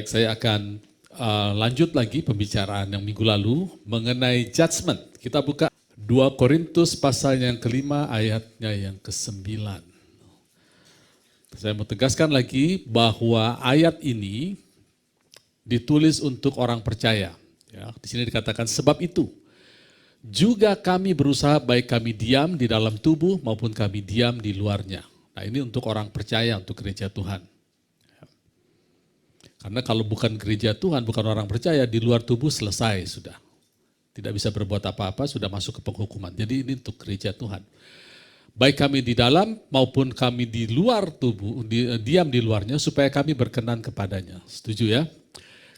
Baik, saya akan lanjut lagi pembicaraan yang minggu lalu mengenai judgment. Kita buka 2 Korintus pasal yang kelima ayatnya yang ke-9. Saya mau tegaskan lagi bahwa ayat ini ditulis untuk orang percaya. Ya, di sini dikatakan sebab itu juga kami berusaha baik kami diam di dalam tubuh maupun kami diam di luarnya. Nah, ini untuk orang percaya, untuk gereja Tuhan. Karena kalau bukan gereja Tuhan, bukan orang percaya, di luar tubuh selesai sudah. Tidak bisa berbuat apa-apa, sudah masuk ke penghukuman. Jadi ini untuk gereja Tuhan. Baik kami di dalam maupun kami di luar tubuh, diam di luarnya supaya kami berkenan kepadanya. Setuju ya?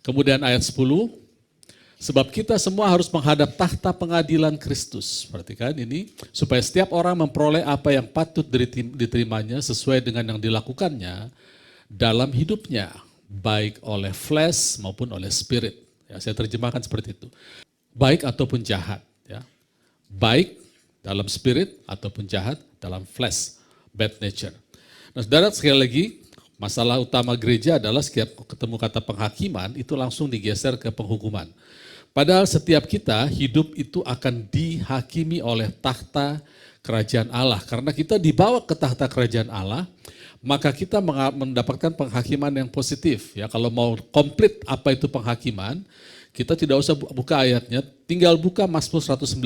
Kemudian ayat 10, sebab kita semua harus menghadap tahta pengadilan Kristus. Perhatikan ini, supaya setiap orang memperoleh apa yang patut diterimanya sesuai dengan yang dilakukannya dalam hidupnya, baik oleh flesh maupun oleh spirit. Ya, saya terjemahkan seperti itu. Baik ataupun jahat. Ya. Baik dalam spirit ataupun jahat dalam flesh, bad nature. Nah, saudara, sekali lagi, masalah utama gereja adalah setiap ketemu kata penghakiman, itu langsung digeser ke penghukuman. Padahal setiap kita hidup itu akan dihakimi oleh tahta kerajaan Allah. Karena kita dibawa ke tahta kerajaan Allah, maka kita mendapatkan penghakiman yang positif. Ya, kalau mau komplit apa itu penghakiman, kita tidak usah buka ayatnya, tinggal buka Mazmur 119,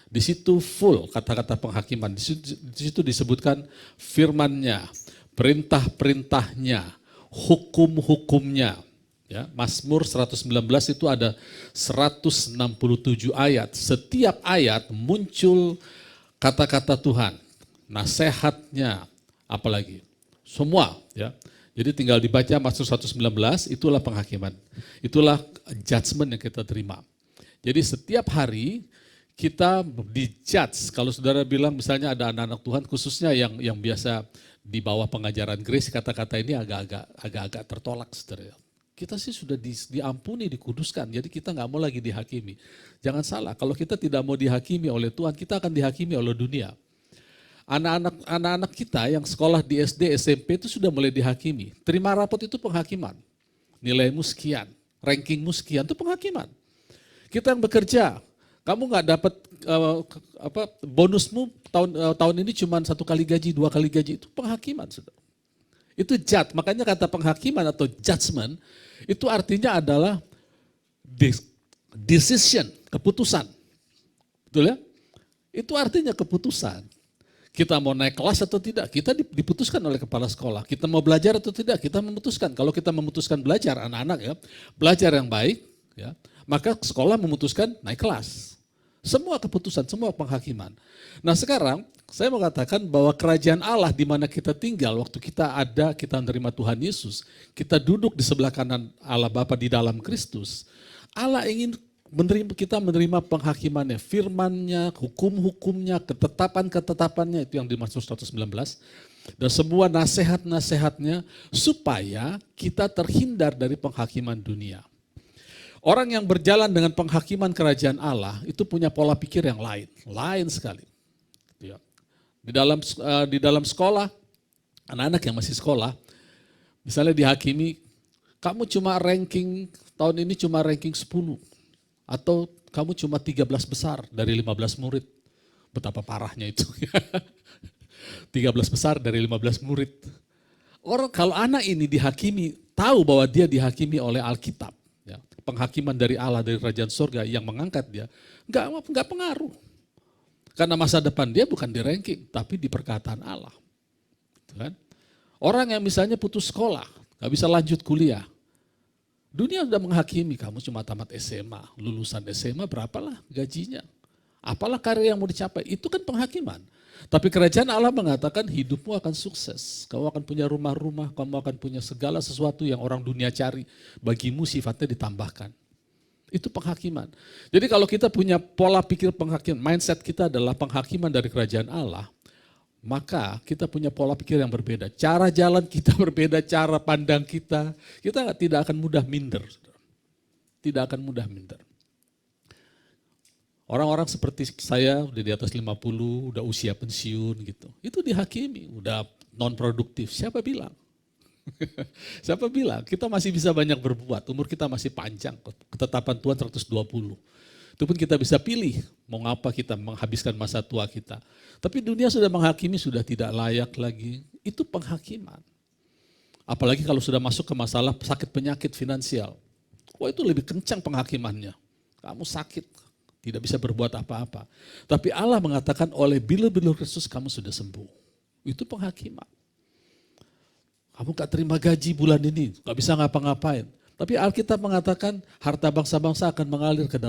di situ full kata-kata penghakiman. Di situ disebutkan firman-Nya, perintah-perintahnya, hukum-hukumnya. Ya, Mazmur 119 itu ada 167 ayat. Setiap ayat muncul kata-kata Tuhan, nasihatnya, apalagi semua. Ya. Jadi tinggal dibaca Mazmur 119, itulah penghakiman. Itulah judgment yang kita terima. Jadi setiap hari kita dijudge. Kalau saudara bilang misalnya ada anak-anak Tuhan khususnya yang biasa di bawah pengajaran grace, kata-kata ini agak-agak tertolak, saudara. Kita sih sudah diampuni, dikuduskan, jadi kita nggak mau lagi dihakimi. Jangan salah, kalau kita tidak mau dihakimi oleh Tuhan, kita akan dihakimi oleh dunia. Anak-anak kita yang sekolah di SD, SMP itu sudah mulai dihakimi. Terima rapot itu penghakiman. Nilaimu sekian, rankingmu sekian, itu penghakiman. Kita yang bekerja, kamu nggak dapat bonusmu tahun ini cuma 1 kali gaji, 2 kali gaji, itu penghakiman, saudara. Itu judge, makanya kata penghakiman atau judgment itu artinya adalah decision, keputusan. Betul ya? Itu artinya keputusan. Kita mau naik kelas atau tidak, kita diputuskan oleh kepala sekolah. Kita mau belajar atau tidak, kita memutuskan. Kalau kita memutuskan belajar, anak-anak ya, belajar yang baik, ya, maka sekolah memutuskan naik kelas. Semua keputusan, semua penghakiman. Nah sekarang saya mau katakan bahwa kerajaan Allah di mana kita tinggal, waktu kita menerima Tuhan Yesus, kita duduk di sebelah kanan Allah Bapa di dalam Kristus. Allah ingin kita menerima penghakimannya, firman-Nya, hukum-hukumnya, ketetapan-ketetapannya, itu yang di Mazmur 119. Dan semua nasihat-nasihatnya supaya kita terhindar dari penghakiman dunia. Orang yang berjalan dengan penghakiman kerajaan Allah itu punya pola pikir yang lain sekali. Di dalam sekolah, anak-anak yang masih sekolah, misalnya dihakimi, kamu cuma tahun ini cuma ranking 10, atau kamu cuma 13 besar dari 15 murid. Betapa parahnya itu. 13 besar dari 15 murid. Kalau anak ini dihakimi, tahu bahwa dia dihakimi oleh Alkitab. Penghakiman dari Allah, dari kerajaan surga yang mengangkat dia, enggak pengaruh. Karena masa depan dia bukan di ranking, tapi di perkataan Allah. Kan? Orang yang misalnya putus sekolah, nggak bisa lanjut kuliah. Dunia sudah menghakimi, kamu cuma tamat SMA, lulusan SMA berapalah gajinya. Apalah karir yang mau dicapai, itu kan penghakiman. Tapi kerajaan Allah mengatakan hidupmu akan sukses. Kamu akan punya rumah-rumah, kamu akan punya segala sesuatu yang orang dunia cari. Bagimu sifatnya ditambahkan. Itu penghakiman. Jadi kalau kita punya pola pikir penghakiman, mindset kita adalah penghakiman dari kerajaan Allah, maka kita punya pola pikir yang berbeda. Cara jalan kita berbeda, cara pandang kita tidak akan mudah minder. Tidak akan mudah minder. Orang-orang seperti saya udah di atas 50, udah usia pensiun gitu. Itu dihakimi, udah non produktif. Siapa bilang? Siapa bilang? Kita masih bisa banyak berbuat, umur kita masih panjang. Ketetapan Tuhan 120. Itu pun kita bisa pilih mau ngapa kita menghabiskan masa tua kita. Tapi dunia sudah menghakimi, sudah tidak layak lagi. Itu penghakiman. Apalagi kalau sudah masuk ke masalah sakit penyakit finansial. Wah, itu lebih kencang penghakimannya. Kamu sakit, tidak bisa berbuat apa-apa. Tapi Allah mengatakan oleh bilur-bilur Kristus kamu sudah sembuh. Itu penghakiman. Kamu gak terima gaji bulan ini, gak bisa ngapa-ngapain. Tapi Alkitab mengatakan harta bangsa-bangsa akan mengalir ke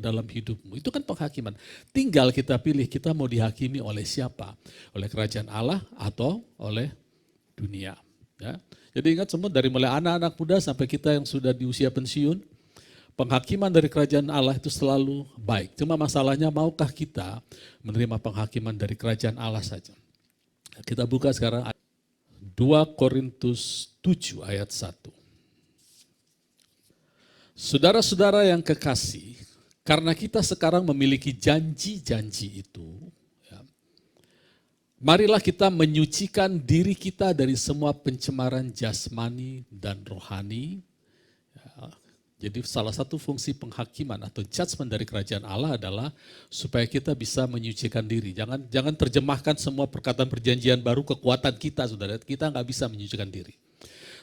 dalam hidupmu. Itu kan penghakiman. Tinggal kita pilih kita mau dihakimi oleh siapa. Oleh kerajaan Allah atau oleh dunia. Ya. Jadi ingat semua dari mulai anak-anak muda sampai kita yang sudah di usia pensiun. Penghakiman dari kerajaan Allah itu selalu baik. Cuma masalahnya maukah kita menerima penghakiman dari kerajaan Allah saja. Kita buka sekarang 2 Korintus 7 ayat 1. Saudara-saudara yang kekasih, karena kita sekarang memiliki janji-janji itu, ya, marilah kita menyucikan diri kita dari semua pencemaran jasmani dan rohani. Ya, jadi salah satu fungsi penghakiman atau judgment dari kerajaan Allah adalah supaya kita bisa menyucikan diri. Jangan terjemahkan semua perkataan perjanjian baru kekuatan kita, saudara. Kita nggak bisa menyucikan diri.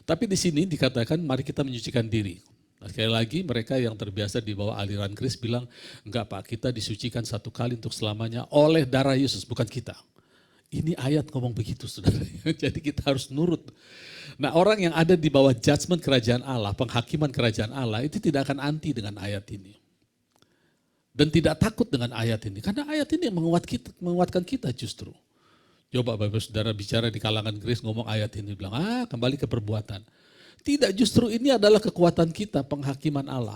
Tapi di sini dikatakan mari kita menyucikan diri. Nah, sekali lagi mereka yang terbiasa di bawah aliran Kris bilang, enggak Pak, kita disucikan satu kali untuk selamanya oleh darah Yesus, bukan kita. Ini ayat ngomong begitu, saudara. Jadi kita harus nurut. Nah, orang yang ada di bawah judgment kerajaan Allah, penghakiman kerajaan Allah, itu tidak akan anti dengan ayat ini. Dan tidak takut dengan ayat ini, karena ayat ini yang menguatkan kita justru. Coba Bapak Saudara bicara di kalangan Kris ngomong ayat ini, bilang, kembali ke perbuatan. Tidak, justru ini adalah kekuatan kita, penghakiman Allah.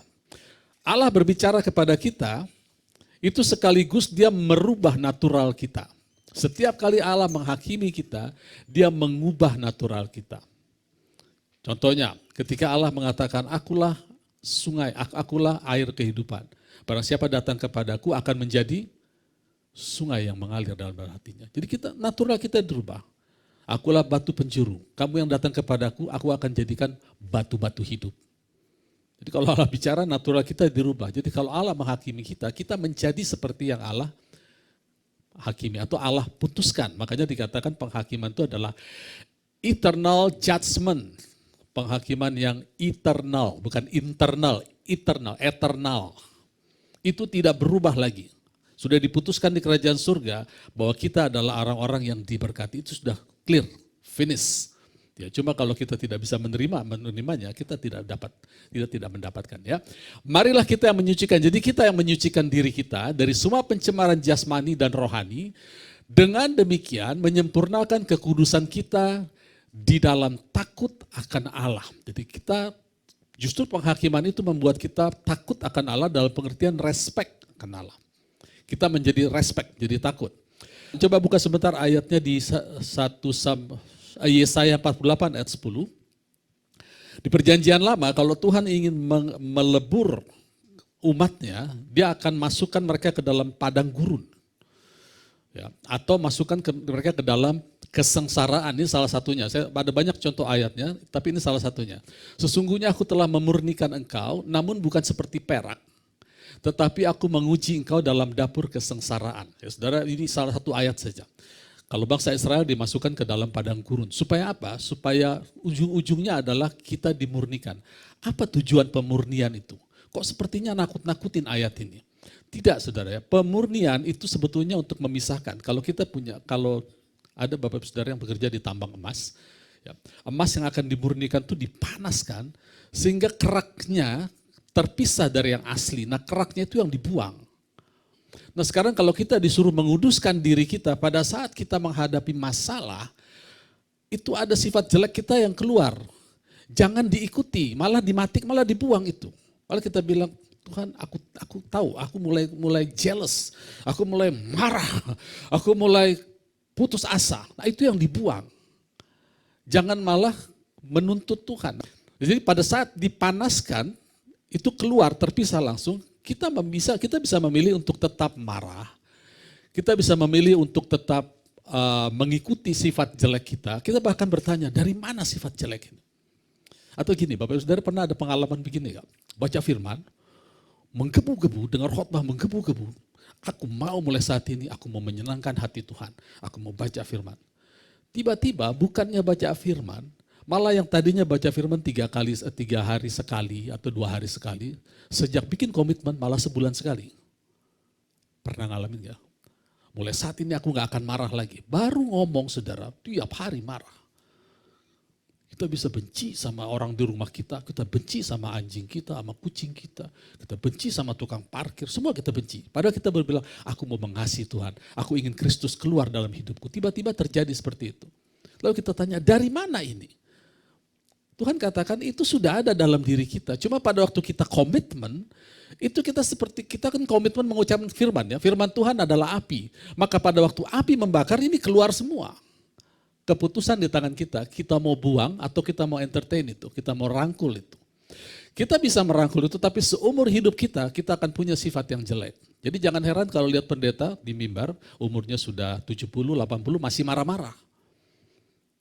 Allah berbicara kepada kita, itu sekaligus dia merubah natural kita. Setiap kali Allah menghakimi kita, dia mengubah natural kita. Contohnya, ketika Allah mengatakan, akulah sungai, akulah air kehidupan. Barang siapa datang kepadaku akan menjadi sungai yang mengalir dalam hatinya. Jadi natural kita dirubah. Akulah batu penjuru, kamu yang datang kepadaku, aku akan jadikan batu-batu hidup. Jadi kalau Allah bicara, natural kita dirubah. Jadi kalau Allah menghakimi kita, kita menjadi seperti yang Allah hakimi atau Allah putuskan. Makanya dikatakan penghakiman itu adalah eternal judgment. Penghakiman yang eternal, bukan internal, eternal. Itu tidak berubah lagi. Sudah diputuskan di kerajaan surga bahwa kita adalah orang-orang yang diberkati. Itu sudah clear, finish. Ya, cuma kalau kita tidak bisa menerimanya, kita tidak mendapatkan. Ya, marilah kita yang menyucikan. Jadi kita yang menyucikan diri kita dari semua pencemaran jasmani dan rohani. Dengan demikian menyempurnakan kekudusan kita di dalam takut akan Allah. Jadi kita justru penghakiman itu membuat kita takut akan Allah dalam pengertian respect akan Allah. Kita menjadi respect, jadi takut. Coba buka sebentar ayatnya di Yesaya 48 ayat 10. Di perjanjian lama kalau Tuhan ingin melebur umatnya, dia akan masukkan mereka ke dalam padang gurun. Ya, atau masukkan mereka ke dalam kesengsaraan, ini salah satunya. Ada banyak contoh ayatnya, tapi ini salah satunya. Sesungguhnya aku telah memurnikan engkau, namun bukan seperti perak. Tetapi aku menguji engkau dalam dapur kesengsaraan. Ya, saudara, ini salah satu ayat saja. Kalau bangsa Israel dimasukkan ke dalam padang gurun. Supaya apa? Supaya ujung-ujungnya adalah kita dimurnikan. Apa tujuan pemurnian itu? Kok sepertinya nakut-nakutin ayat ini? Tidak, saudara ya. Pemurnian itu sebetulnya untuk memisahkan. Kalau ada bapak saudara yang bekerja di tambang emas, ya, emas yang akan dimurnikan itu dipanaskan sehingga keraknya terpisah dari yang asli. Nah, keraknya itu yang dibuang. Nah, sekarang kalau kita disuruh menguduskan diri kita pada saat kita menghadapi masalah, itu ada sifat jelek kita yang keluar. Jangan diikuti, malah dimatik, malah dibuang itu. Malah kita bilang, Tuhan, aku tahu, aku mulai jealous, aku mulai marah, aku mulai putus asa. Nah, itu yang dibuang. Jangan malah menuntut Tuhan. Jadi pada saat dipanaskan, itu keluar, terpisah langsung, kita bisa memilih untuk tetap marah, kita bisa memilih untuk tetap mengikuti sifat jelek kita bahkan bertanya, dari mana sifat jelek ini? Atau gini, Bapak Ibu Saudara pernah ada pengalaman begini gak? Baca firman, menggebu-gebu, dengar khotbah menggebu-gebu. Aku mau mulai saat ini, aku mau menyenangkan hati Tuhan. Aku mau baca firman. Tiba-tiba bukannya baca firman, malah yang tadinya baca firman 3 hari sekali atau 2 hari sekali, sejak bikin komitmen malah sebulan sekali. Pernah ngalamin gak? Mulai saat ini aku gak akan marah lagi. Baru ngomong saudara, tiap hari marah. Kita bisa benci sama orang di rumah kita benci sama anjing kita, sama kucing kita benci sama tukang parkir, semua kita benci. Padahal kita berbilang, aku mau mengasihi Tuhan, aku ingin Kristus keluar dalam hidupku. Tiba-tiba terjadi seperti itu. Lalu kita tanya, dari mana ini? Tuhan katakan itu sudah ada dalam diri kita. Cuma pada waktu kita komitmen, itu kita kan komitmen mengucapkan firman ya. Firman Tuhan adalah api. Maka pada waktu api membakar ini keluar semua. Keputusan di tangan kita mau buang atau kita mau entertain itu, kita mau rangkul itu. Kita bisa merangkul itu, tapi seumur hidup kita akan punya sifat yang jelek. Jadi jangan heran kalau lihat pendeta di mimbar, umurnya sudah 70, 80 masih marah-marah.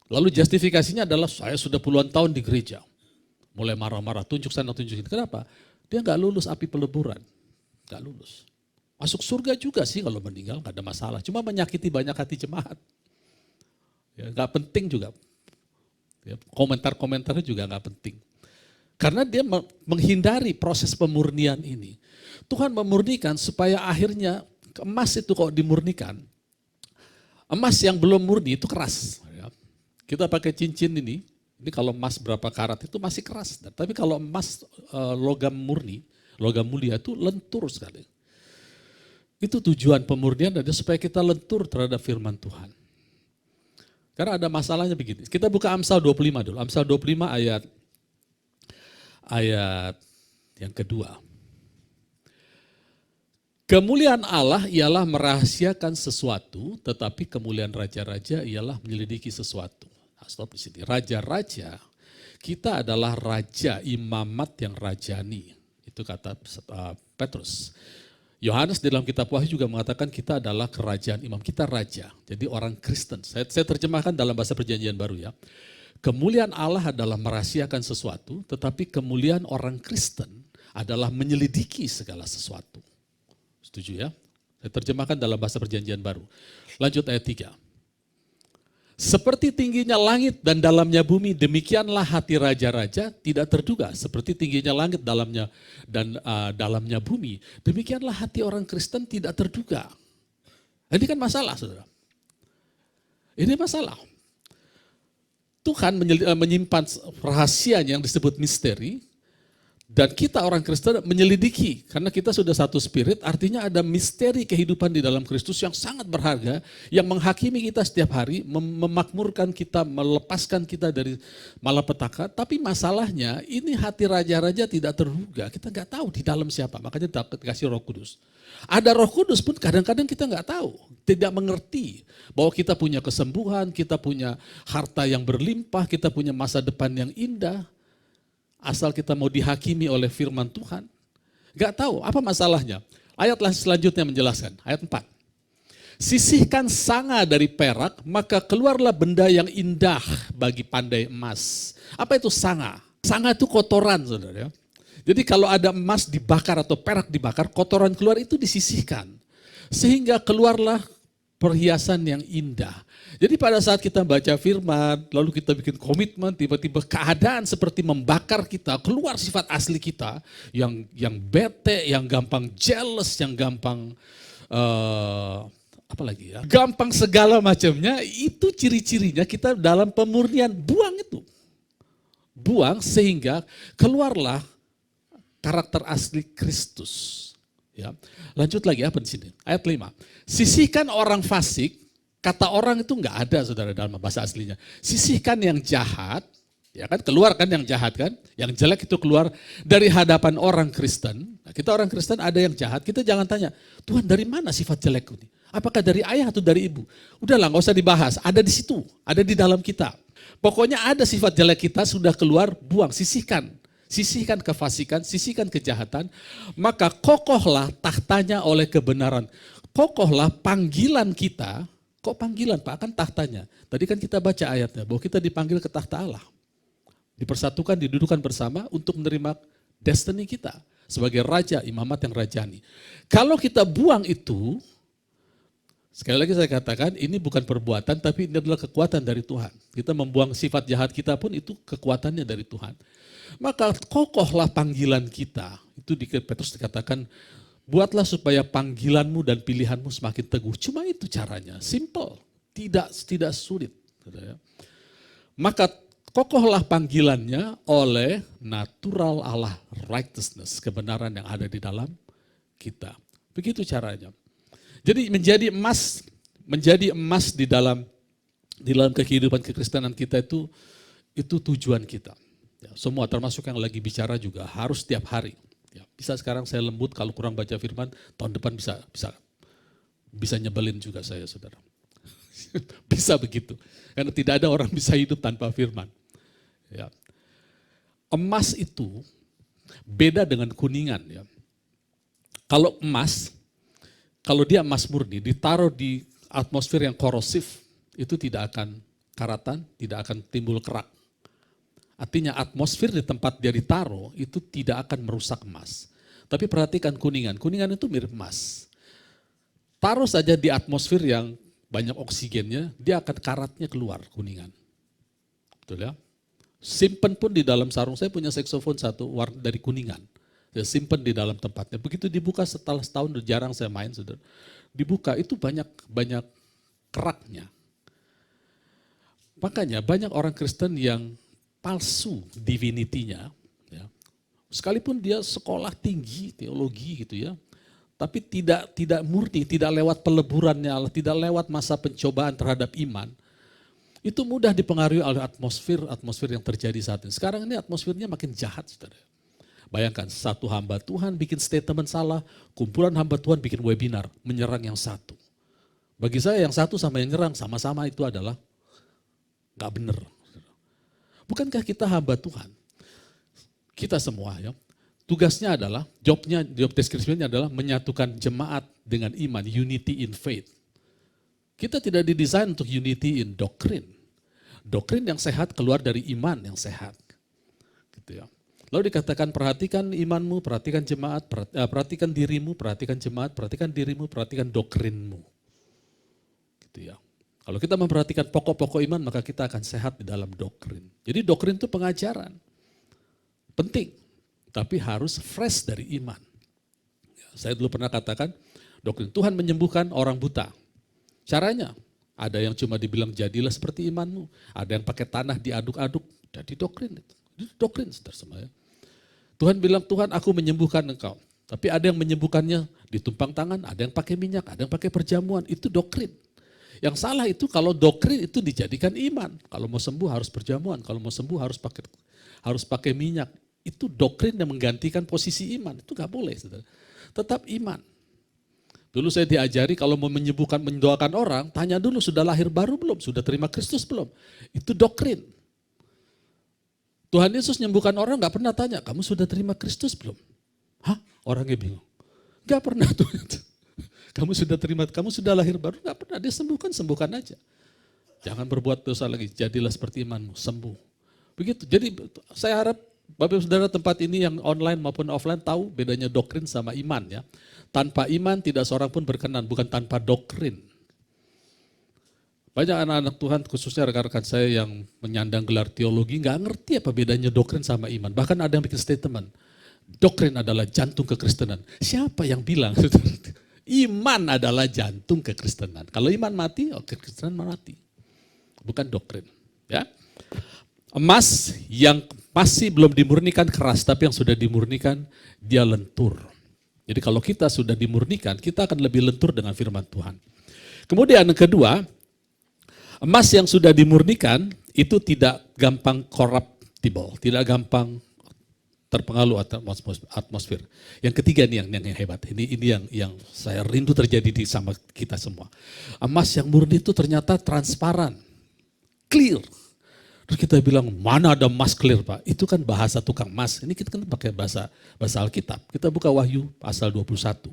Lalu justifikasinya adalah saya sudah puluhan tahun di gereja. Mulai marah-marah, tunjuk sana, tunjuk sini. Kenapa? Dia nggak lulus api peleburan. Nggak lulus. Masuk surga juga sih kalau meninggal, nggak ada masalah. Cuma menyakiti banyak hati jemaat. Ya, gak penting juga, ya, komentar-komentarnya juga gak penting. Karena dia menghindari proses pemurnian ini. Tuhan memurnikan supaya akhirnya emas itu kok dimurnikan. Emas yang belum murni itu keras. Ya. Kita pakai cincin ini kalau emas berapa karat itu masih keras. Tapi kalau emas logam murni, logam mulia itu lentur sekali. Itu tujuan pemurnian adalah supaya kita lentur terhadap firman Tuhan. Karena ada masalahnya begini. Kita buka Amsal 25 dulu. Amsal 25 ayat yang kedua. Kemuliaan Allah ialah merahasiakan sesuatu, tetapi kemuliaan raja-raja ialah menyelidiki sesuatu. Nah, stop di sini. Raja-raja, kita adalah raja, imamat yang rajani. Itu kata Petrus. Yohanes di dalam kitab Wahyu juga mengatakan kita adalah kerajaan imam, kita raja. Jadi orang Kristen, saya terjemahkan dalam bahasa perjanjian baru ya. Kemuliaan Allah adalah merahasiakan sesuatu, tetapi kemuliaan orang Kristen adalah menyelidiki segala sesuatu. Setuju ya? Saya terjemahkan dalam bahasa perjanjian baru. Lanjut ayat 3. Seperti tingginya langit dan dalamnya bumi, demikianlah hati raja-raja tidak terduga. Seperti tingginya langit dalamnya dan dalamnya bumi, demikianlah hati orang Kristen tidak terduga. Ini kan masalah, saudara. Ini masalah. Tuhan menyimpan rahasianya yang disebut misteri, dan kita orang Kristen menyelidiki, karena kita sudah satu spirit, artinya ada misteri kehidupan di dalam Kristus yang sangat berharga, yang menghakimi kita setiap hari, memakmurkan kita, melepaskan kita dari malapetaka. Tapi masalahnya ini hati raja-raja tidak terduga, kita nggak tahu di dalam siapa, makanya dikasih Roh Kudus. Ada Roh Kudus pun kadang-kadang kita nggak tahu, tidak mengerti bahwa kita punya kesembuhan, kita punya harta yang berlimpah, kita punya masa depan yang indah. Asal kita mau dihakimi oleh firman Tuhan. Gak tahu apa masalahnya. Ayat selanjutnya menjelaskan. Ayat 4. Sisihkan sanga dari perak, maka keluarlah benda yang indah bagi pandai emas. Apa itu sanga? Sanga itu kotoran, saudara. Jadi kalau ada emas dibakar atau perak dibakar, kotoran keluar itu disisihkan. Sehingga keluarlah perhiasan yang indah. Jadi pada saat kita baca firman, lalu kita bikin komitmen, tiba-tiba keadaan seperti membakar kita, keluar sifat asli kita, yang bete, yang gampang jealous, yang gampang, apalagi ya, gampang segala macamnya, itu ciri-cirinya kita dalam pemurnian, buang itu. Buang sehingga keluarlah karakter asli Kristus. Ya. Lanjut lagi apa di sini? Ayat 5. Sisihkan orang fasik, kata orang itu enggak ada saudara dalam bahasa aslinya. Sisihkan yang jahat, ya kan, keluarkan yang jahat kan, yang jelek itu keluar dari hadapan orang Kristen. Nah, kita orang Kristen ada yang jahat, kita jangan tanya, Tuhan dari mana sifat jelekku ini? Apakah dari ayah atau dari ibu? Udahlah enggak usah dibahas, ada di situ, ada di dalam kita. Pokoknya ada sifat jelek kita sudah keluar, buang, sisihkan. Sisihkan kefasikan, sisihkan kejahatan, maka kokohlah tahtanya oleh kebenaran. Kokohlah panggilan kita Kok panggilan Pak? Kan tahtanya. Tadi kan kita baca ayatnya bahwa kita dipanggil ke tahta Allah. Dipersatukan, didudukan bersama untuk menerima destiny kita sebagai raja, imamat yang rajani. Kalau kita buang itu, sekali lagi saya katakan ini bukan perbuatan tapi ini adalah kekuatan dari Tuhan. Kita membuang sifat jahat kita pun itu kekuatannya dari Tuhan. Maka kokohlah panggilan kita. Itu di Petrus dikatakan, buatlah supaya panggilanmu dan pilihanmu semakin teguh. Cuma itu caranya, simple, tidak sulit. Maka kokohlah panggilannya oleh natural Allah, righteousness, kebenaran yang ada di dalam kita. Begitu caranya. Jadi menjadi emas di dalam kehidupan kekristenan kita itu tujuan kita. Ya, semua termasuk yang lagi bicara juga harus setiap hari. Ya, bisa sekarang saya lembut, kalau kurang baca firman, tahun depan bisa nyebelin juga saya, saudara. Bisa begitu. Karena tidak ada orang bisa hidup tanpa firman. Ya. Emas itu beda dengan kuningan. Ya. Kalau emas, kalau dia emas murni, ditaruh di atmosfer yang korosif, itu tidak akan karatan, tidak akan timbul kerak. Artinya atmosfer di tempat dia ditaruh itu tidak akan merusak emas. Tapi perhatikan kuningan, kuningan itu mirip emas. Taruh saja di atmosfer yang banyak oksigennya, dia akan karatnya keluar kuningan. Betul ya? Simpen pun di dalam sarung, saya punya saksofon satu warna dari kuningan. Saya simpen di dalam tempatnya. Begitu dibuka setelah setahun, jarang saya main, saudara. Dibuka itu banyak keraknya. Makanya banyak orang Kristen yang palsu divinity-nya, ya. Sekalipun dia sekolah tinggi teologi gitu ya, tapi tidak murni, tidak lewat peleburannya Allah, tidak lewat masa pencobaan terhadap iman, itu mudah dipengaruhi oleh atmosfer yang terjadi saat ini. Sekarang ini atmosfernya makin jahat, saudara. Bayangkan satu hamba Tuhan bikin statement salah, kumpulan hamba Tuhan bikin webinar menyerang yang satu. Bagi saya yang satu sama yang nyerang sama-sama itu adalah nggak benar. Bukankah kita hamba Tuhan? Kita semua ya. Tugasnya adalah, job deskripsinya adalah menyatukan jemaat dengan iman, unity in faith. Kita tidak didesain untuk unity in doctrine. Doktrin yang sehat keluar dari iman yang sehat. Gitu ya. Lalu dikatakan perhatikan imanmu, perhatikan jemaat, perhatikan dirimu, perhatikan jemaat, perhatikan dirimu, perhatikan doktrinmu. Gitu ya. Kalau kita memperhatikan pokok-pokok iman, maka kita akan sehat di dalam doktrin. Jadi doktrin itu pengajaran. Penting, tapi harus fresh dari iman. Saya dulu pernah katakan, doktrin Tuhan menyembuhkan orang buta. Caranya, ada yang cuma dibilang jadilah seperti imanmu. Ada yang pakai tanah diaduk-aduk, jadi doktrin. Itu doktrin, saudara semua ya. Tuhan bilang, Tuhan aku menyembuhkan engkau. Tapi ada yang menyembuhkannya ditumpang tangan, ada yang pakai minyak, ada yang pakai perjamuan. Itu doktrin. Yang salah itu kalau doktrin itu dijadikan iman. Kalau mau sembuh harus perjamuan, kalau mau sembuh harus pakai minyak. Itu doktrin yang menggantikan posisi iman. Itu gak boleh, saudara. Tetap iman. Dulu saya diajari kalau mau menyembuhkan, mendoakan orang, tanya dulu sudah lahir baru belum, sudah terima Kristus belum. Itu doktrin. Tuhan Yesus menyembuhkan orang gak pernah tanya, kamu sudah terima Kristus belum? Hah? Orangnya bingung. Gak pernah Tuhan. Kamu sudah terima, kamu sudah lahir baru, gak pernah. Dia sembuhkan aja. Jangan berbuat dosa lagi, jadilah seperti imanmu, sembuh. Begitu, jadi saya harap Bapak Ibu Saudara tempat ini yang online maupun offline tahu bedanya doktrin sama iman ya. Tanpa iman tidak seorang pun berkenan, bukan tanpa doktrin. Banyak anak-anak Tuhan, khususnya rekan-rekan saya yang menyandang gelar teologi, gak ngerti apa bedanya doktrin sama iman. Bahkan ada yang bikin statement, doktrin adalah jantung kekristenan. Siapa yang bilang? Iman adalah jantung kekristenan. Kalau iman mati, kekristenan mati. Bukan doktrin. Ya. Emas yang masih belum dimurnikan keras, tapi yang sudah dimurnikan, dia lentur. Jadi kalau kita sudah dimurnikan, kita akan lebih lentur dengan firman Tuhan. Kemudian yang kedua, emas yang sudah dimurnikan, itu tidak gampang corruptible, tidak gampang terpengaruh atmosfer. Yang ketiga nih yang hebat. Ini yang saya rindu terjadi di sama kita semua. Emas yang murni itu ternyata transparan, clear. Terus kita bilang mana ada emas clear Pak? Itu kan bahasa tukang emas. Ini kita kan pakai bahasa Alkitab. Kita buka Wahyu pasal 21.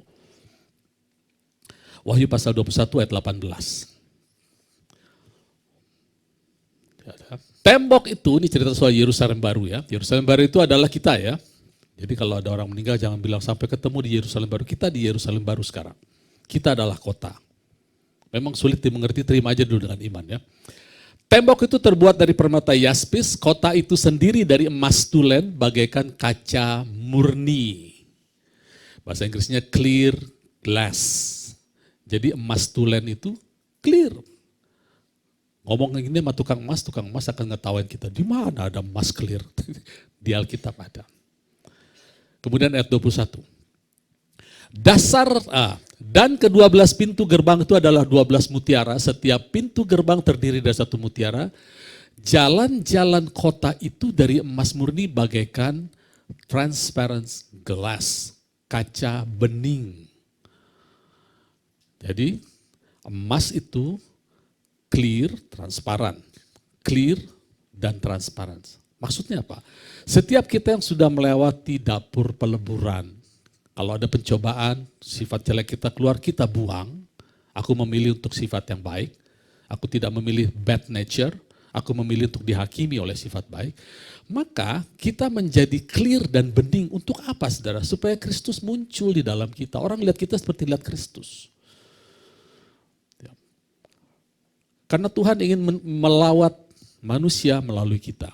Wahyu pasal 21 ayat 18. Tembok itu, ini cerita soal Yerusalem baru ya. Yerusalem baru itu adalah kita ya. Jadi kalau ada orang meninggal jangan bilang sampai ketemu di Yerusalem baru. Kita di Yerusalem baru sekarang. Kita adalah kota. Memang sulit dimengerti, terima aja dulu dengan iman ya. Tembok itu terbuat dari permata yaspis, kota itu sendiri dari emas tulen bagaikan kaca murni. Bahasa Inggrisnya clear glass. Jadi emas tulen itu clear. Ngomong gini sama tukang emas akan ngetawain kita. Di mana ada emas clear? Di Alkitab ada. Kemudian ayat 21. Dan ke-12 pintu gerbang itu adalah 12 mutiara. Setiap pintu gerbang terdiri dari 1 mutiara. Jalan-jalan kota itu dari emas murni bagaikan transparent glass. Kaca bening. Jadi emas itu clear, transparan. Clear dan transparan. Maksudnya apa? Setiap kita yang sudah melewati dapur peleburan, kalau ada pencobaan, sifat jelek kita keluar, kita buang. Aku memilih untuk sifat yang baik. Aku tidak memilih bad nature. Aku memilih untuk dihakimi oleh sifat baik. Maka kita menjadi clear dan bening untuk apa saudara? Supaya Kristus muncul di dalam kita. Orang lihat kita seperti lihat Kristus. Karena Tuhan ingin melawat manusia melalui kita.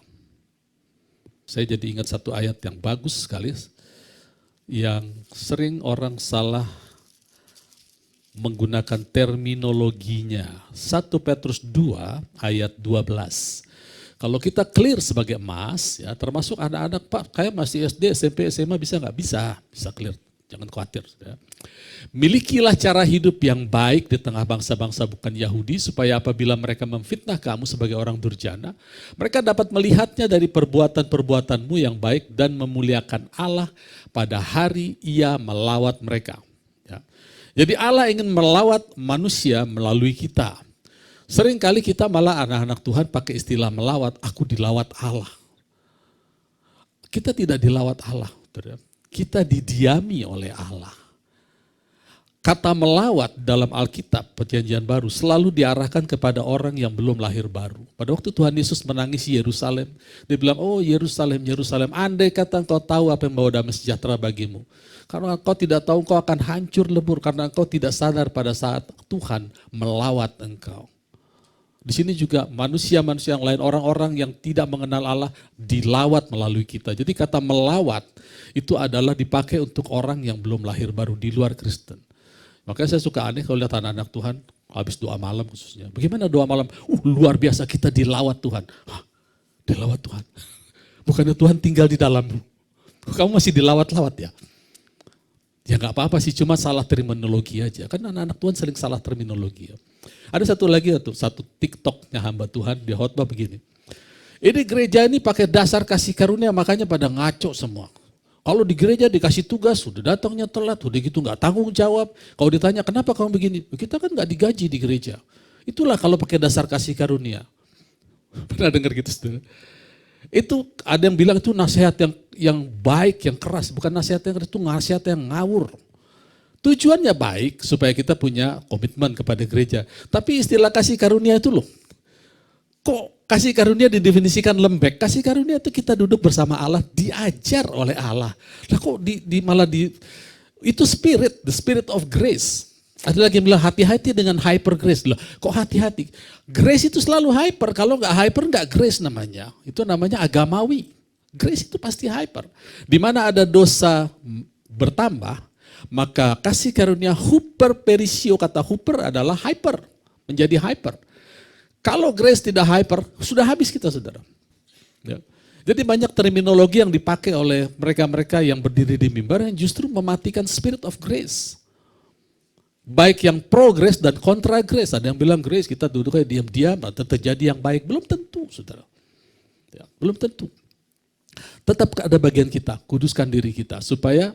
Saya jadi ingat satu ayat yang bagus sekali, yang sering orang salah menggunakan terminologinya. 1 Petrus 2 ayat 12. Kalau kita clear sebagai emas, ya termasuk anak-anak Pak, kayak masih SD, SMP, SMA bisa nggak? Bisa clear. Jangan khawatir. Ya. Milikilah cara hidup yang baik di tengah bangsa-bangsa bukan Yahudi, supaya apabila mereka memfitnah kamu sebagai orang durjana, mereka dapat melihatnya dari perbuatan-perbuatanmu yang baik dan memuliakan Allah pada hari Ia melawat mereka. Ya. Jadi Allah ingin melawat manusia melalui kita. Seringkali kita malah anak-anak Tuhan pakai istilah melawat, aku dilawat Allah. Kita tidak dilawat Allah. Kita didiami oleh Allah. Kata melawat dalam Alkitab Perjanjian Baru selalu diarahkan kepada orang yang belum lahir baru. Pada waktu Tuhan Yesus menangisi Yerusalem, dia bilang, oh Yerusalem, Yerusalem, andai kata engkau tahu apa yang membawa damai sejahtera bagimu. Karena engkau tidak tahu, engkau akan hancur lebur karena engkau tidak sadar pada saat Tuhan melawat engkau. Di sini juga manusia-manusia yang lain, orang-orang yang tidak mengenal Allah dilawat melalui kita. Jadi kata melawat itu adalah dipakai untuk orang yang belum lahir baru di luar Kristen. Makanya saya suka aneh kalau lihat anak-anak Tuhan habis doa malam khususnya. Bagaimana doa malam? Luar biasa kita dilawat Tuhan. Hah, dilawat Tuhan. Bukannya Tuhan tinggal di dalammu. Kamu masih dilawat-lawat ya? Ya nggak apa-apa sih, cuma salah terminologi aja. Kan anak-anak Tuhan sering salah terminologi ya. Ada satu lagi satu TikToknya hamba Tuhan, dia khotbah begini. Ini gereja ini pakai dasar kasih karunia, makanya pada ngaco semua. Kalau di gereja dikasih tugas, sudah datangnya telat, udah gitu nggak tanggung jawab. Kalau ditanya kenapa kamu begini, kita kan nggak digaji di gereja. Itulah kalau pakai dasar kasih karunia. Pernah dengar gitu saudara? Itu ada yang bilang itu nasihat yang baik, yang keras. Bukan nasihat yang keras, itu nasihat yang ngawur. Tujuannya baik supaya kita punya komitmen kepada gereja. Tapi istilah kasih karunia itu loh. Kok kasih karunia didefinisikan lembek? Kasih karunia itu kita duduk bersama Allah, diajar oleh Allah. Lah kok itu spirit, the spirit of grace. Ada lagi yang bilang hati-hati dengan hyper grace. Loh, kok hati-hati? Grace itu selalu hyper, kalau nggak hyper nggak grace namanya. Itu namanya agamawi. Grace itu pasti hyper. Di mana ada dosa bertambah, maka kasih karunia huper perisio, kata huper adalah hyper, menjadi hyper. Kalau grace tidak hyper, sudah habis kita saudara. Ya. Jadi banyak terminologi yang dipakai oleh mereka-mereka yang berdiri di mimbar yang justru mematikan spirit of grace. Baik yang progress dan kontra grace. Ada yang bilang grace kita duduk kayak diam-diam atau terjadi yang baik. Belum tentu saudara. Ya, belum tentu. Tetap ada bagian kita, kuduskan diri kita supaya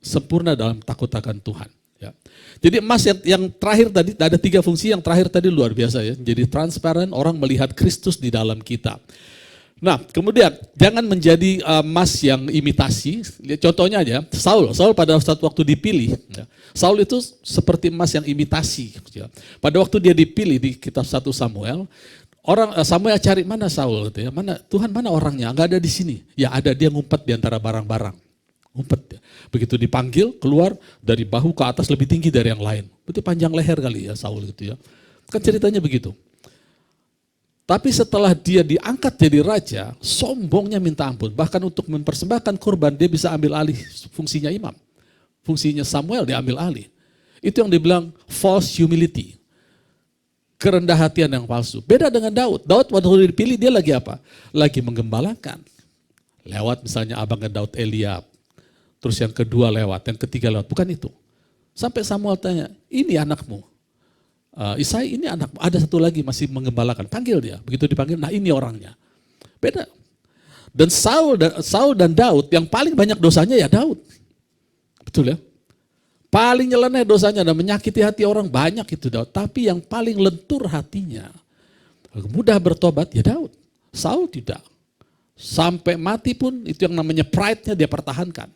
sempurna dalam takut akan Tuhan. Ya. Jadi emas yang terakhir tadi, ada 3 fungsi, yang terakhir tadi luar biasa ya. Jadi transparan, orang melihat Kristus di dalam kita. Nah kemudian jangan menjadi emas yang imitasi. Contohnya aja, Saul pada saat waktu dipilih, ya. Saul itu seperti emas yang imitasi. Ya. Pada waktu dia dipilih di kitab 1 Samuel, Samuel cari mana Saul gitu ya, mana Tuhan, mana orangnya? Enggak ada di sini. Ya ada, dia ngumpet di antara barang-barang. Ngumpet. Begitu dipanggil keluar dari bahu ke atas lebih tinggi dari yang lain. Berarti panjang leher kali ya Saul gitu ya. Kan ceritanya begitu. Tapi setelah dia diangkat jadi raja, sombongnya minta ampun. Bahkan untuk mempersembahkan kurban, dia bisa ambil alih fungsinya imam. Fungsinya Samuel diambil alih. Itu yang dibilang false humility. Kerendah hatian yang palsu. Beda dengan Daud. Daud waktu dipilih dia lagi apa? Lagi menggembalakan. Lewat misalnya abangnya Daud, Eliab. Terus yang kedua lewat, yang ketiga lewat. Bukan itu. Sampai Samuel tanya, ini anakmu. Isai, ini anakmu. Ada satu lagi masih menggembalakan. Panggil dia. Begitu dipanggil, nah ini orangnya. Beda. Dan Saul dan Daud, yang paling banyak dosanya ya Daud. Betul ya? Paling nyeleneh dosanya dan menyakiti hati orang banyak itu Daud. Tapi yang paling lentur hatinya, mudah bertobat ya Daud. Saul tidak. Sampai mati pun itu yang namanya pride-nya dia pertahankan.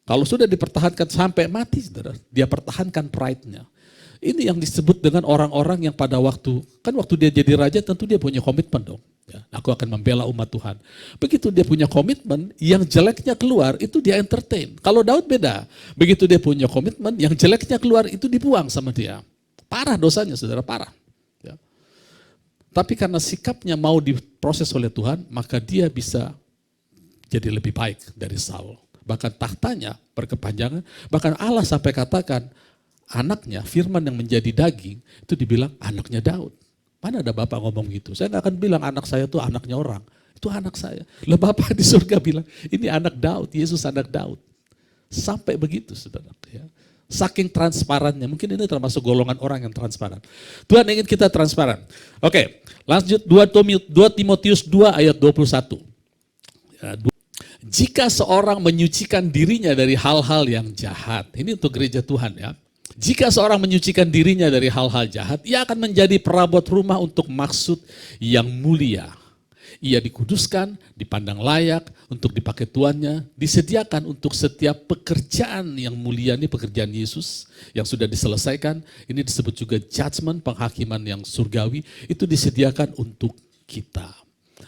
Kalau sudah dipertahankan sampai mati, saudara, dia pertahankan pride-nya. Ini yang disebut dengan orang-orang yang pada waktu dia jadi raja tentu dia punya komitmen dong. Ya, aku akan membela umat Tuhan. Begitu dia punya komitmen, yang jeleknya keluar itu dia entertain. Kalau Daud beda. Begitu dia punya komitmen, yang jeleknya keluar itu dibuang sama dia. Parah dosanya, saudara, parah. Ya. Tapi karena sikapnya mau diproses oleh Tuhan, maka dia bisa jadi lebih baik dari Saul. Bahkan tahtanya berkepanjangan, bahkan Allah sampai katakan, anaknya, Firman yang menjadi daging, itu dibilang anaknya Daud. Mana ada Bapak ngomong gitu? Saya nggak akan bilang anak saya itu anaknya orang. Itu anak saya. Lah Bapak di surga bilang, ini anak Daud, Yesus anak Daud. Sampai begitu, saudara. Ya. Saking transparannya, mungkin ini termasuk golongan orang yang transparan. Tuhan ingin kita transparan. Oke, lanjut 2 Timotius 2 ayat 21. Ya, jika seorang menyucikan dirinya dari hal-hal yang jahat, ini untuk gereja Tuhan ya. Jika seorang menyucikan dirinya dari hal-hal jahat, ia akan menjadi perabot rumah untuk maksud yang mulia. Ia dikuduskan, dipandang layak untuk dipakai tuannya, disediakan untuk setiap pekerjaan yang mulia, ini pekerjaan Yesus yang sudah diselesaikan. Ini disebut juga judgment, penghakiman yang surgawi, itu disediakan untuk kita.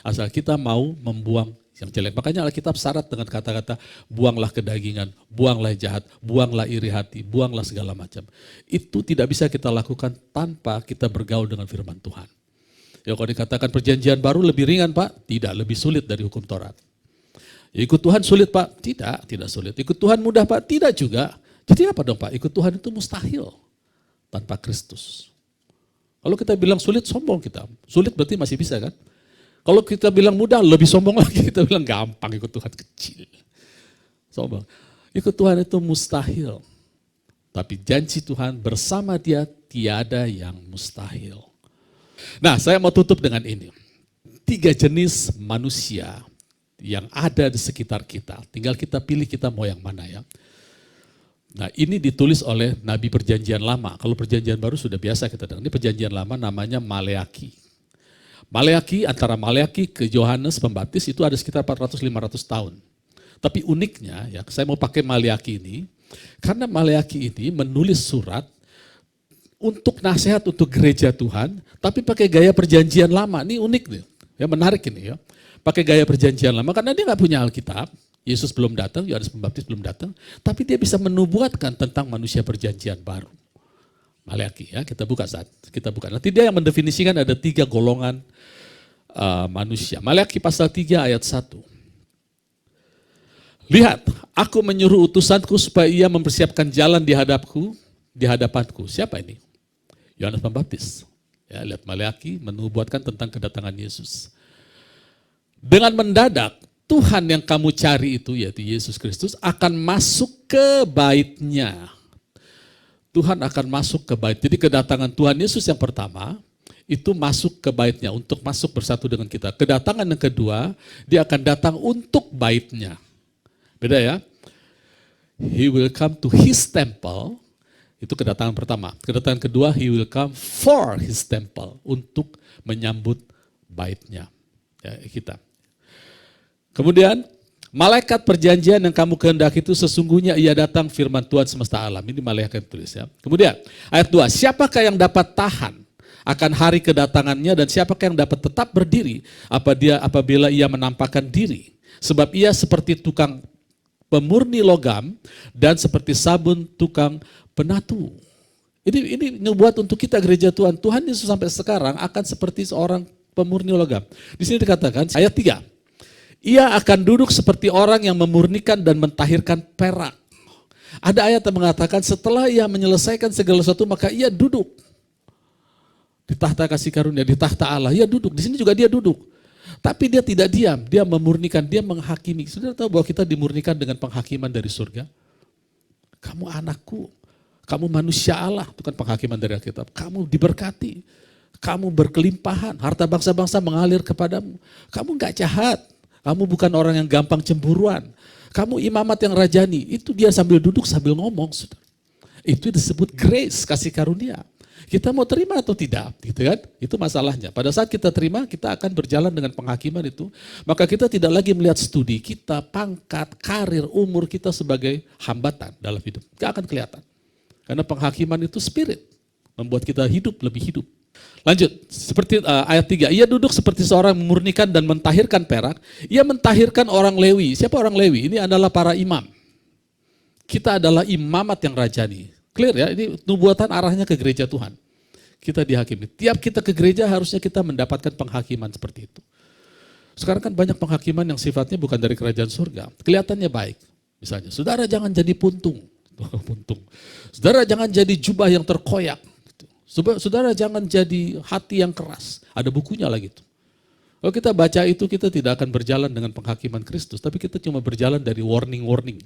Asal kita mau membuang yang jelek. Makanya Alkitab syarat dengan kata-kata buanglah kedagingan, buanglah jahat, buanglah iri hati, buanglah segala macam. Itu tidak bisa kita lakukan tanpa kita bergaul dengan firman Tuhan. Ya kalau dikatakan perjanjian baru lebih ringan Pak, tidak, lebih sulit dari hukum Taurat. Ya, ikut Tuhan sulit Pak? Tidak sulit. Ikut Tuhan mudah Pak? Tidak juga. Jadi apa dong Pak? Ikut Tuhan itu mustahil tanpa Kristus. Kalau kita bilang sulit, sombong kita. Sulit berarti masih bisa kan? Kalau kita bilang mudah, lebih sombong lagi. Kita bilang gampang, ikut Tuhan kecil. Sombong. Ikut Tuhan itu mustahil. Tapi janji Tuhan bersama Dia tiada yang mustahil. Nah, saya mau tutup dengan ini. 3 jenis manusia yang ada di sekitar kita. Tinggal kita pilih kita mau yang mana ya. Nah, ini ditulis oleh Nabi Perjanjian Lama. Kalau Perjanjian Baru sudah biasa kita dengar. Ini Perjanjian Lama namanya Maleaki. Antara Maleaki ke Yohanes Pembaptis itu ada sekitar 400-500 tahun. Tapi uniknya, ya, saya mau pakai Maleaki ini, karena Maleaki ini menulis surat untuk nasihat untuk gereja Tuhan, tapi pakai gaya perjanjian lama. Ini unik nih, ya, menarik ini ya. Pakai gaya perjanjian lama, karena dia nggak punya Alkitab, Yesus belum datang, Yohanes Pembaptis belum datang, tapi dia bisa menubuatkan tentang manusia perjanjian baru. Maleaki ya, kita buka. Nanti dia yang mendefinisikan ada 3 golongan manusia. Maleaki pasal 3 ayat 1. Lihat, aku menyuruh utusanku supaya ia mempersiapkan jalan di hadapanku. Siapa ini? Yohanes Pembaptis. Ya, lihat Maleaki menubuatkan tentang kedatangan Yesus. Dengan mendadak, Tuhan yang kamu cari itu, yaitu Yesus Kristus, akan masuk ke bait-Nya. Tuhan akan masuk ke bait. Jadi kedatangan Tuhan Yesus yang pertama, itu masuk ke bait-Nya, untuk masuk bersatu dengan kita. Kedatangan yang kedua, dia akan datang untuk bait-Nya. Beda ya. He will come to His temple, itu kedatangan pertama. Kedatangan kedua, He will come for His temple, untuk menyambut bait-Nya. Ya, kita. Kemudian, malaikat perjanjian yang kamu kehendaki itu sesungguhnya ia datang firman Tuhan semesta alam. Ini malaikat tulis ya. Kemudian ayat 2, siapakah yang dapat tahan akan hari kedatangannya dan siapakah yang dapat tetap berdiri apabila ia menampakkan diri. Sebab ia seperti tukang pemurni logam dan seperti sabun tukang penatu. Ini buat untuk kita gereja Tuhan. Tuhan Yesus sampai sekarang akan seperti seorang pemurni logam. Di sini dikatakan ayat 3. Ia akan duduk seperti orang yang memurnikan dan mentahirkan perak. Ada ayat yang mengatakan setelah ia menyelesaikan segala sesuatu maka ia duduk di tahta kasih karunia, di tahta Allah. Ia duduk. Di sini juga dia duduk. Tapi dia tidak diam, dia memurnikan, dia menghakimi. Saudara tahu bahwa kita dimurnikan dengan penghakiman dari surga? Kamu anakku, kamu manusia Allah, itu kan penghakiman dari Alkitab. Kamu diberkati, kamu berkelimpahan, harta bangsa-bangsa mengalir kepadamu. Kamu gak jahat, kamu bukan orang yang gampang cemburuan. Kamu imamat yang rajani, itu dia sambil duduk sambil ngomong. Saudara. Itu disebut grace, kasih karunia. Kita mau terima atau tidak, gitu kan? Itu masalahnya. Pada saat kita terima, kita akan berjalan dengan penghakiman itu. Maka kita tidak lagi melihat studi kita, pangkat, karir, umur kita sebagai hambatan dalam hidup. Gak akan kelihatan. Karena penghakiman itu spirit, membuat kita hidup lebih hidup. Lanjut, seperti ayat 3. Ia duduk seperti seorang memurnikan dan mentahirkan perak. Ia mentahirkan orang Lewi. Siapa orang Lewi? Ini adalah para imam. Kita adalah imamat yang rajani. Clear ya, ini nubuatan arahnya ke gereja Tuhan. Kita dihakimi. Tiap kita ke gereja harusnya kita mendapatkan penghakiman seperti itu. Sekarang kan banyak penghakiman yang sifatnya bukan dari kerajaan surga. Kelihatannya baik. Misalnya, saudara jangan jadi puntung. Saudara jangan jadi jubah yang terkoyak. Saudara jangan jadi hati yang keras. Ada bukunya lagi tuh. Kalau kita baca itu kita tidak akan berjalan dengan penghakiman Kristus. Tapi kita cuma berjalan dari warning-warning.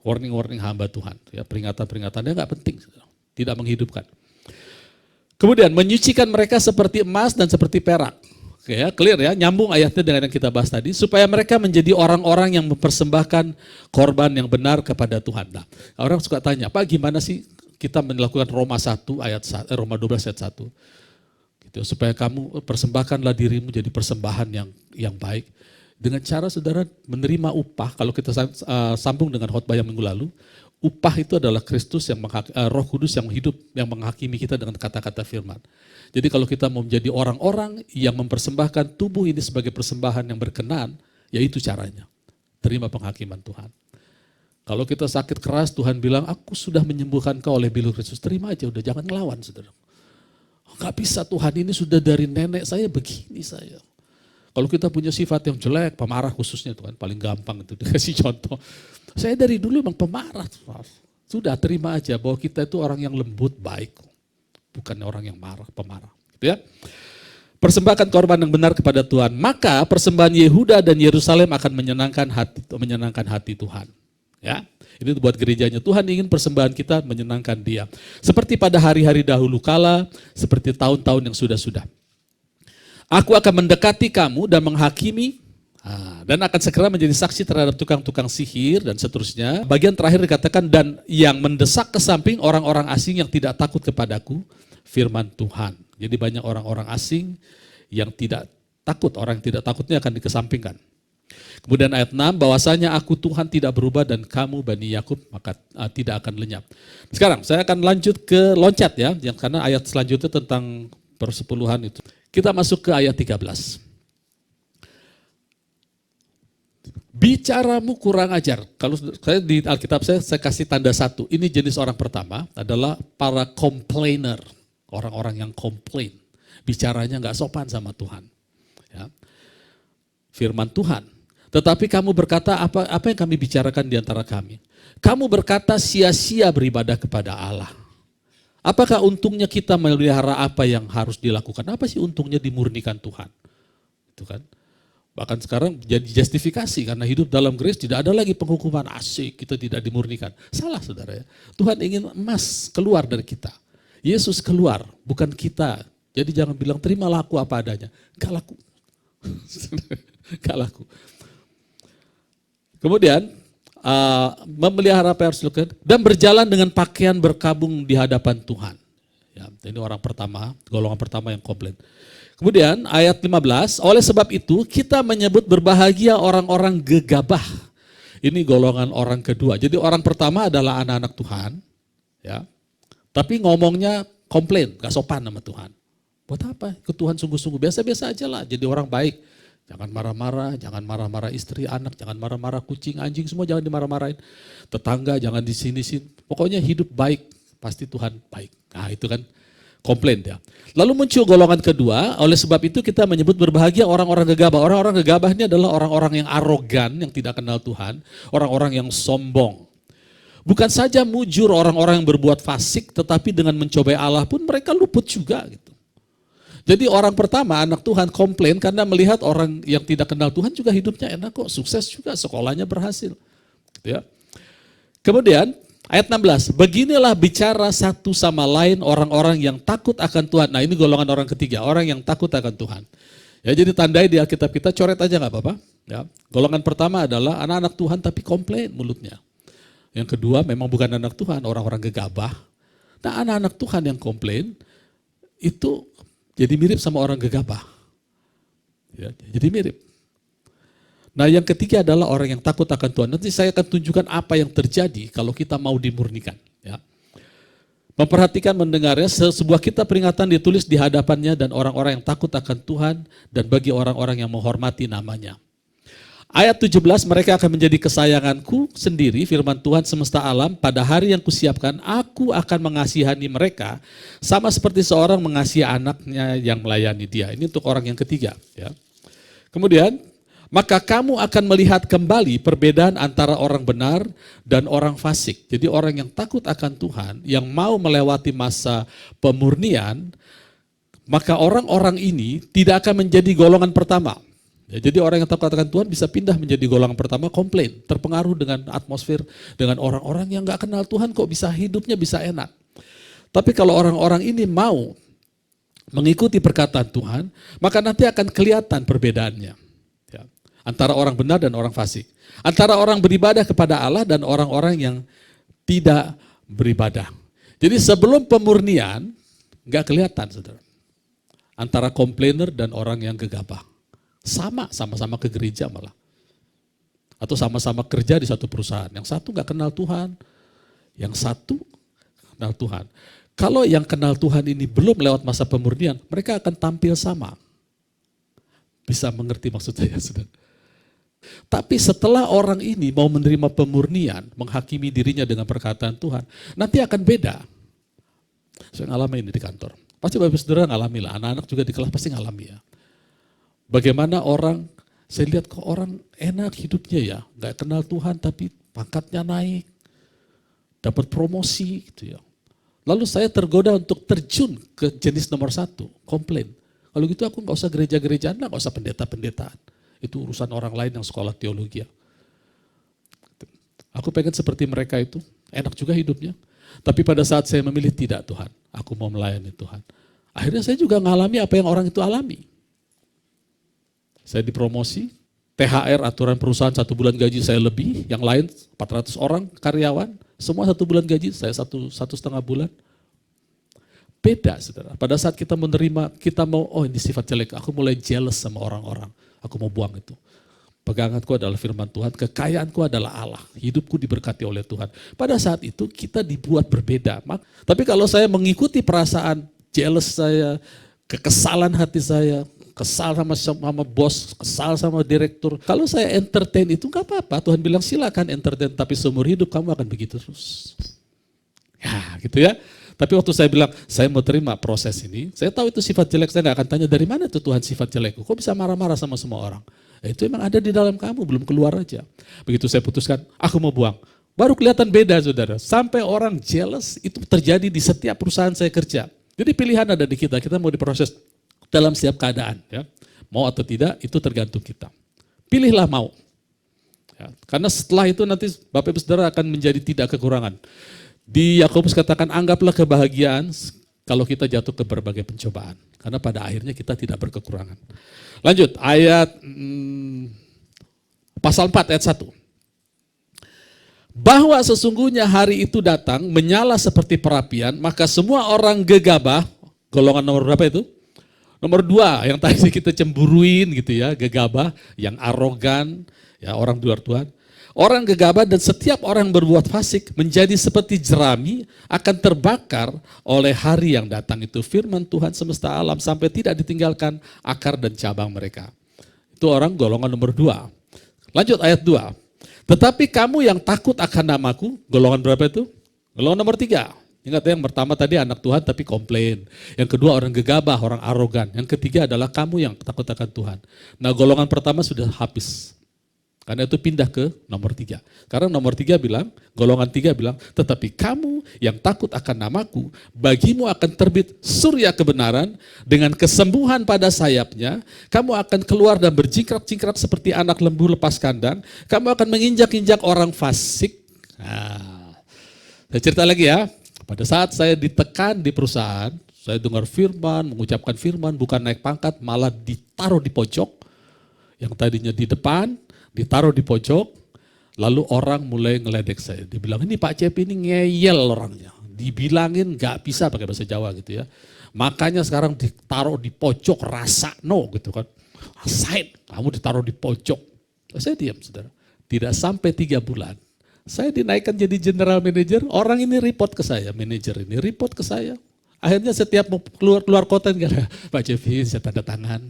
Warning-warning hamba Tuhan, ya peringatan-peringatannya nggak penting, tidak menghidupkan. Kemudian menyucikan mereka seperti emas dan seperti perak. Oke ya, clear ya, nyambung ayatnya dengan yang kita bahas tadi, supaya mereka menjadi orang-orang yang mempersembahkan korban yang benar kepada Tuhan. Nah, orang suka tanya, Pak gimana sih kita melakukan Roma 1 Roma 12 ayat 1, gitu, supaya kamu persembahkanlah dirimu jadi persembahan yang baik. Dengan cara saudara menerima upah, kalau kita sambung dengan khotbah yang minggu lalu, upah itu adalah Kristus yang Roh Kudus yang hidup, yang menghakimi kita dengan kata-kata firman. Jadi kalau kita mau menjadi orang-orang yang mempersembahkan tubuh ini sebagai persembahan yang berkenan, ya itu caranya. Terima penghakiman Tuhan. Kalau kita sakit keras, Tuhan bilang, aku sudah menyembuhkan kau oleh bilur Kristus, terima aja, udah jangan ngelawan saudara. Gak bisa Tuhan, ini sudah dari nenek saya begini saya. Kalau kita punya sifat yang jelek, pemarah khususnya Tuhan, paling gampang itu dikasih contoh. Saya dari dulu emang pemarah. Sudah terima aja bahwa kita itu orang yang lembut, baik. Bukan orang yang marah, pemarah. Gitu ya. Persembahkan korban yang benar kepada Tuhan. Maka persembahan Yehuda dan Yerusalem akan menyenangkan hati Tuhan. Ya, ini buat gerejanya. Tuhan ingin persembahan kita menyenangkan Dia. Seperti pada hari-hari dahulu kala, seperti tahun-tahun yang sudah-sudah. Aku akan mendekati kamu dan menghakimi, dan akan segera menjadi saksi terhadap tukang-tukang sihir dan seterusnya. Bagian terakhir dikatakan, dan yang mendesak ke samping orang-orang asing yang tidak takut kepadaku, firman Tuhan. Jadi banyak orang-orang asing yang tidak takut, orang yang tidak takutnya akan dikesampingkan. Kemudian ayat 6, bahwasanya aku Tuhan tidak berubah dan kamu Bani Yakub maka tidak akan lenyap. Sekarang saya akan lanjut ke loncat ya, karena ayat selanjutnya tentang persepuluhan itu. Kita masuk ke ayat 13. Bicaramu kurang ajar. Kalau saya di Alkitab saya kasih tanda 1. Ini jenis orang pertama adalah para complainer. Orang-orang yang komplain. Bicaranya nggak sopan sama Tuhan. Ya. Firman Tuhan. Tetapi kamu berkata apa yang kami bicarakan di antara kami. Kamu berkata sia-sia beribadah kepada Allah. Apakah untungnya kita melihara apa yang harus dilakukan? Apa sih untungnya dimurnikan Tuhan? Itu kan. Bahkan sekarang jadi justifikasi karena hidup dalam grace tidak ada lagi penghukuman, asik kita tidak dimurnikan. Salah saudara ya. Tuhan ingin emas keluar dari kita. Yesus keluar, bukan kita. Jadi jangan bilang terimalah aku apa adanya. Gak laku. Gak laku. Kemudian memelihara apa yang harus dilakukan dan berjalan dengan pakaian berkabung di hadapan Tuhan. Ya, ini orang pertama, golongan pertama yang komplain. Kemudian ayat 15, oleh sebab itu kita menyebut berbahagia orang-orang gegabah. Ini golongan orang kedua. Jadi orang pertama adalah anak-anak Tuhan, ya. Tapi ngomongnya komplain, gak sopan sama Tuhan. Buat apa? Ke Tuhan sungguh-sungguh, biasa-biasa aja lah, jadi orang baik. Jangan marah-marah, jangan marah-marah istri, anak, jangan marah-marah kucing, anjing, semua jangan dimarah-marahin. Tetangga jangan disini-sini, pokoknya hidup baik, pasti Tuhan baik. Nah itu kan komplain ya. Lalu muncul golongan kedua, oleh sebab itu kita menyebut berbahagia orang-orang gegabah. Orang-orang gegabah ini adalah orang-orang yang arogan, yang tidak kenal Tuhan, orang-orang yang sombong. Bukan saja mujur orang-orang yang berbuat fasik, tetapi dengan mencobai Allah pun mereka luput juga gitu. Jadi orang pertama, anak Tuhan komplain karena melihat orang yang tidak kenal Tuhan juga hidupnya enak kok, sukses juga, sekolahnya berhasil. Gitu ya. Kemudian ayat 16, beginilah bicara satu sama lain orang-orang yang takut akan Tuhan. Nah ini golongan orang ketiga, orang yang takut akan Tuhan. Ya jadi tandai di Alkitab kita, coret aja gak apa-apa. Ya. Golongan pertama adalah anak-anak Tuhan tapi komplain mulutnya. Yang kedua memang bukan anak Tuhan, orang-orang gegabah. Nah anak-anak Tuhan yang komplain itu jadi mirip sama orang gegabah. Ya, jadi mirip. Nah yang ketiga adalah orang yang takut akan Tuhan. Nanti saya akan tunjukkan apa yang terjadi kalau kita mau dimurnikan. Ya. Memperhatikan mendengarnya, sebuah kitab peringatan ditulis di hadapannya dan orang-orang yang takut akan Tuhan dan bagi orang-orang yang menghormati namanya. Ayat 17, mereka akan menjadi kesayanganku sendiri, firman Tuhan semesta alam, pada hari yang kusiapkan, aku akan mengasihani mereka, sama seperti seorang mengasihi anaknya yang melayani dia. Ini untuk orang yang ketiga. Ya. Kemudian, maka kamu akan melihat kembali perbedaan antara orang benar dan orang fasik. Jadi orang yang takut akan Tuhan, yang mau melewati masa pemurnian, maka orang-orang ini tidak akan menjadi golongan pertama. Ya, jadi orang yang takut akan Tuhan bisa pindah menjadi golongan pertama, komplain, terpengaruh dengan atmosfer, dengan orang-orang yang gak kenal Tuhan kok bisa hidupnya bisa enak. Tapi kalau orang-orang ini mau mengikuti perkataan Tuhan, maka nanti akan kelihatan perbedaannya. Ya. Antara orang benar dan orang fasik. Antara orang beribadah kepada Allah dan orang-orang yang tidak beribadah. Jadi sebelum pemurnian, gak kelihatan saudara. Antara komplainer dan orang yang gegabah. Sama-sama ke gereja malah. Atau sama-sama kerja di satu perusahaan. Yang satu gak kenal Tuhan, yang satu kenal Tuhan. Kalau yang kenal Tuhan ini belum lewat masa pemurnian, mereka akan tampil sama. Bisa mengerti maksud saya, saudara? Tapi setelah orang ini mau menerima pemurnian, menghakimi dirinya dengan perkataan Tuhan, nanti akan beda. Saya ngalamin ini di kantor. Pasti Bapak Saudara ngalami lah, anak-anak juga di kelas pasti ngalami ya. Bagaimana orang, saya lihat kok orang enak hidupnya ya, gak kenal Tuhan tapi pangkatnya naik, dapat promosi gitu ya. Lalu saya tergoda untuk terjun ke jenis nomor satu, komplain. Kalau gitu aku gak usah gereja-gerejaan, gak usah pendeta-pendetaan. Itu urusan orang lain yang sekolah teologi. Aku pengen seperti mereka itu, enak juga hidupnya. Tapi pada saat saya memilih tidak Tuhan, aku mau melayani Tuhan. Akhirnya saya juga ngalami apa yang orang itu alami. Saya dipromosi, THR aturan perusahaan 1 bulan gaji saya lebih, yang lain 400 orang karyawan, semua 1 bulan gaji, saya satu setengah bulan. Beda saudara, pada saat kita menerima, kita mau, oh ini sifat jelek, aku mulai jealous sama orang-orang, aku mau buang itu. Peganganku adalah firman Tuhan, kekayaanku adalah Allah, hidupku diberkati oleh Tuhan. Pada saat itu kita dibuat berbeda. Tapi kalau saya mengikuti perasaan jealous saya, kekesalan hati saya, kesal sama bos, kesal sama direktur. Kalau saya entertain itu gak apa-apa. Tuhan bilang silakan entertain, tapi seumur hidup kamu akan begitu terus. Ya gitu ya. Tapi waktu saya bilang, saya mau terima proses ini, saya tahu itu sifat jelek, saya gak akan tanya dari mana itu Tuhan sifat jelekku. Kok bisa marah-marah sama semua orang? Itu emang ada di dalam kamu, belum keluar aja. Begitu saya putuskan, aku mau buang. Baru kelihatan beda saudara. Sampai orang jealous itu terjadi di setiap perusahaan saya kerja. Jadi pilihan ada di kita mau diproses dalam setiap keadaan, ya. Mau atau tidak itu tergantung kita. Pilihlah mau. Ya, karena setelah itu nanti Bapak Ibu Saudara akan menjadi tidak kekurangan. Di Yakobus katakan anggaplah kebahagiaan kalau kita jatuh ke berbagai pencobaan. Karena pada akhirnya kita tidak berkekurangan. Lanjut ayat pasal 4 ayat 1. Bahwa sesungguhnya hari itu datang menyala seperti perapian, maka semua orang gegabah, golongan nomor berapa itu? Nomor 2, yang tadi kita cemburuin gitu ya, gegabah, yang arogan, ya orang luar Tuhan. Orang gegabah dan setiap orang yang berbuat fasik menjadi seperti jerami akan terbakar oleh hari yang datang. Itu firman Tuhan semesta alam sampai tidak ditinggalkan akar dan cabang mereka. Itu orang golongan nomor 2. Lanjut ayat 2. Tetapi kamu yang takut akan namaku, golongan berapa itu? Golongan nomor 3. Ingat ya, yang pertama tadi anak Tuhan tapi komplain. Yang kedua orang gegabah, orang arogan. Yang ketiga adalah kamu yang takut akan Tuhan. Nah golongan pertama sudah habis. Karena itu pindah ke nomor 3. Karena nomor 3 bilang, golongan 3 bilang, tetapi kamu yang takut akan namaku, bagimu akan terbit surya kebenaran dengan kesembuhan pada sayapnya. Kamu akan keluar dan berjingkrak-jingkrak seperti anak lembu lepas kandang. Kamu akan menginjak-injak orang fasik. Nah, saya cerita lagi ya. Pada saat saya ditekan di perusahaan, saya dengar firman, mengucapkan firman, bukan naik pangkat, malah ditaruh di pojok. Yang tadinya di depan, ditaruh di pojok, lalu orang mulai ngeledek saya. Dibilang, ini Pak Cep ini ngeyel orangnya. Dibilangin gak bisa pakai bahasa Jawa gitu ya. Makanya sekarang ditaruh di pojok, rasa no gitu kan. Rasain, kamu ditaruh di pojok. Saya diam saudara. Tidak sampai 3 bulan. Saya dinaikkan jadi general manager, orang ini report ke saya, manajer ini report ke saya. Akhirnya setiap mau keluar kota, Pak Cevi saya tanda tangan.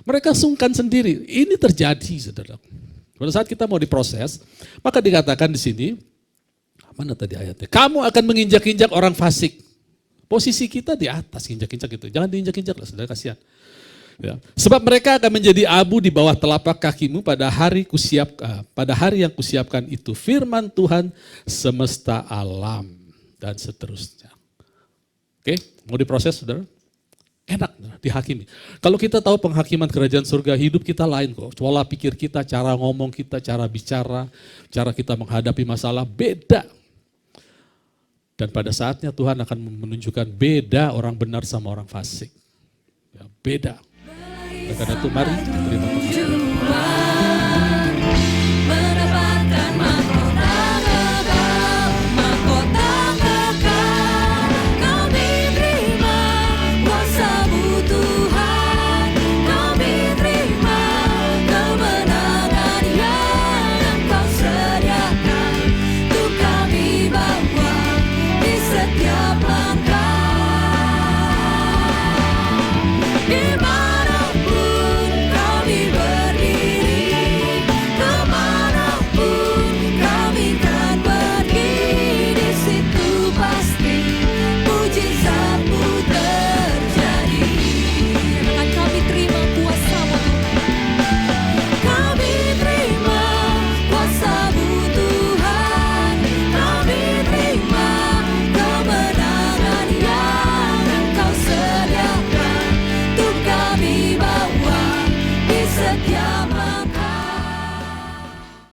Mereka sungkan sendiri, ini terjadi saudara. Pada saat kita mau diproses, maka dikatakan di sini, mana tadi ayatnya? Kamu akan menginjak-injak orang fasik. Posisi kita di atas, injak-injak itu. Jangan diinjak-injak lah saudara, kasihan. Ya. Sebab mereka akan menjadi abu di bawah telapak kakimu pada hari yang kusiapkan itu. Firman Tuhan semesta alam dan seterusnya. Oke, mau diproses saudara? Enak dihakimi. Kalau kita tahu penghakiman kerajaan surga, hidup kita lain kok. Pola pikir kita, cara ngomong kita, cara bicara, cara kita menghadapi masalah beda. Dan pada saatnya Tuhan akan menunjukkan beda orang benar sama orang fasik. Ya, beda. Oleh karena itu mari kita terima pengakuan.